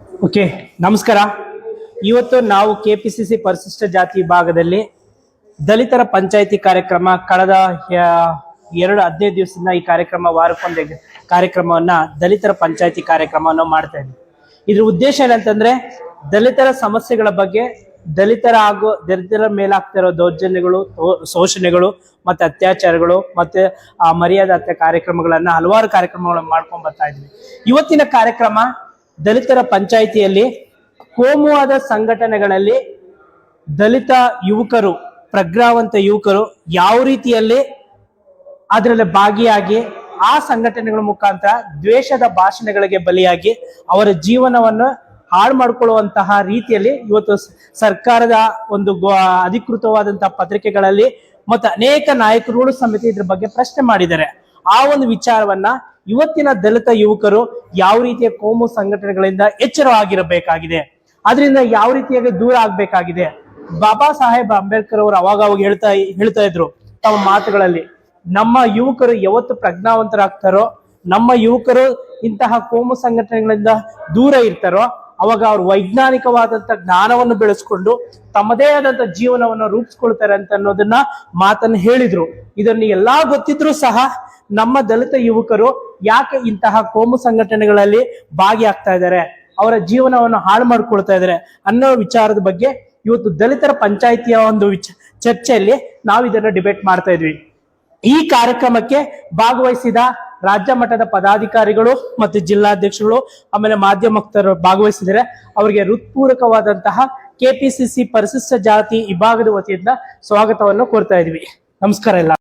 Okay, ನಮಸ್ಕಾರ. ಇವತ್ತು ನಾವು ಕೆಪಿಸಿಸಿ ಪರಿಶಿಷ್ಟ ಜಾತಿ ವಿಭಾಗದಲ್ಲಿ ದಲಿತರ ಪಂಚಾಯಿತಿ ಕಾರ್ಯಕ್ರಮ ಕಳೆದ 15 ದಿವಸದಿಂದ ಈ ಕಾರ್ಯಕ್ರಮ ವಾರಕ್ಕೊಂದು ಕಾರ್ಯಕ್ರಮವನ್ನ ದಲಿತರ ಪಂಚಾಯಿತಿ ಕಾರ್ಯಕ್ರಮವನ್ನು ಮಾಡ್ತಾ ಇದ್ವಿ. ಇದ್ರ ಉದ್ದೇಶ ಏನಂತಂದ್ರೆ ದಲಿತರ ಸಮಸ್ಯೆಗಳ ಬಗ್ಗೆ, ದಲಿತರ ಮೇಲಾಗ್ತಿರೋ ದೌರ್ಜನ್ಯಗಳು, ಶೋಷಣೆಗಳು ಮತ್ತೆ ಅತ್ಯಾಚಾರಗಳು ಮತ್ತೆ ಮರ್ಯಾದೆ ಹತ್ಯೆ ಕಾರ್ಯಕ್ರಮಗಳನ್ನ ಹಲವಾರು ಕಾರ್ಯಕ್ರಮಗಳನ್ನು ಮಾಡ್ಕೊಂಡ್ ಬರ್ತಾ ಇದ್ವಿ. ಇವತ್ತಿನ ಕಾರ್ಯಕ್ರಮ ದಲಿತರ ಪಂಚಾಯಿತಿಯಲ್ಲಿ ಕೋಮುವಾದ ಸಂಘಟನೆಗಳಲ್ಲಿ ದಲಿತ ಯುವಕರು, ಪ್ರಜ್ಞಾವಂತ ಯುವಕರು ಯಾವ ರೀತಿಯಲ್ಲಿ ಅದರಲ್ಲಿ ಭಾಗಿಯಾಗಿ ಆ ಸಂಘಟನೆಗಳ ಮುಖಾಂತರ ದ್ವೇಷದ ಭಾಷಣಗಳಿಗೆ ಬಲಿಯಾಗಿ ಅವರ ಜೀವನವನ್ನು ಹಾಳು ಮಾಡಿಕೊಳ್ಳುವಂತಹ ರೀತಿಯಲ್ಲಿ ಇವತ್ತು ಸರ್ಕಾರದ ಒಂದು ಅಧಿಕೃತವಾದಂತಹ ಪತ್ರಿಕೆಗಳಲ್ಲಿ ಮತ್ತು ಅನೇಕ ನಾಯಕರುಗಳು ಸಮೇತ ಇದ್ರ ಬಗ್ಗೆ ಪ್ರಶ್ನೆ ಮಾಡಿದ್ದಾರೆ. ಆ ಒಂದು ವಿಚಾರವನ್ನ ಇವತ್ತಿನ ದಲಿತ ಯುವಕರು ಯಾವ ರೀತಿಯ ಕೋಮು ಸಂಘಟನೆಗಳಿಂದ ಎಚ್ಚರವಾಗಿರಬೇಕಾಗಿದೆ, ಅದರಿಂದ ಯಾವ ರೀತಿಯಾಗಿ ದೂರ ಆಗ್ಬೇಕಾಗಿದೆ. ಬಾಬಾ ಸಾಹೇಬ್ ಅಂಬೇಡ್ಕರ್ ಅವರು ಅವಾಗ ಹೇಳ್ತಾ ಇದ್ರು ತಮ್ಮ ಮಾತುಗಳಲ್ಲಿ, ನಮ್ಮ ಯುವಕರು ಯಾವತ್ತು ಪ್ರಜ್ಞಾವಂತರಾಗ್ತಾರೋ, ನಮ್ಮ ಯುವಕರು ಇಂತಹ ಕೋಮು ಸಂಘಟನೆಗಳಿಂದ ದೂರ ಇರ್ತಾರೋ, ಅವಾಗ ಅವ್ರು ವೈಜ್ಞಾನಿಕವಾದಂತ ಜ್ಞಾನವನ್ನು ಬೆಳೆಸ್ಕೊಂಡು ತಮ್ಮದೇ ಆದಂತ ಜೀವನವನ್ನು ರೂಪಿಸ್ಕೊಳ್ತಾರೆ ಅಂತ ಅನ್ನೋದನ್ನ ಮಾತನ್ನು ಹೇಳಿದ್ರು. ಇದನ್ನು ಎಲ್ಲಾ ಗೊತ್ತಿದ್ರು ಸಹ ನಮ್ಮ ದಲಿತ ಯುವಕರು ಯಾಕೆ ಇಂತಹ ಕೋಮು ಸಂಘಟನೆಗಳಲ್ಲಿ ಭಾಗಿಯಾಗ್ತಾ ಇದ್ದಾರೆ, ಅವರ ಜೀವನವನ್ನು ಹಾಳು ಮಾಡ್ಕೊಳ್ತಾ ಇದ್ದಾರೆ ಅನ್ನೋ ವಿಚಾರದ ಬಗ್ಗೆ ಇವತ್ತು ದಲಿತರ ಪಂಚಾಯಿತಿಯ ಒಂದು ಚರ್ಚೆಯಲ್ಲಿ ನಾವು ಇದನ್ನ ಡಿಬೇಟ್ ಮಾಡ್ತಾ ಇದ್ವಿ. ಈ ಕಾರ್ಯಕ್ರಮಕ್ಕೆ ಭಾಗವಹಿಸಿದ ರಾಜ್ಯ ಮಟ್ಟದ ಪದಾಧಿಕಾರಿಗಳು ಮತ್ತು ಜಿಲ್ಲಾಧ್ಯಕ್ಷಗಳು ಆಮೇಲೆ ಮಾಧ್ಯಮಸ್ಥರು ಭಾಗವಹಿಸಿದರೆ ಅವರಿಗೆ ಹೃತ್ಪೂರ್ವಕವಾದಂತಹ ಕೆಪಿಸಿಸಿ ಪರಿಶಿಷ್ಟ ಜಾತಿ ವಿಭಾಗದ ವತಿಯಿಂದ ಸ್ವಾಗತವನ್ನು ಕೋರ್ತಾ ಇದ್ವಿ. ನಮಸ್ಕಾರ ಎಲ್ಲ.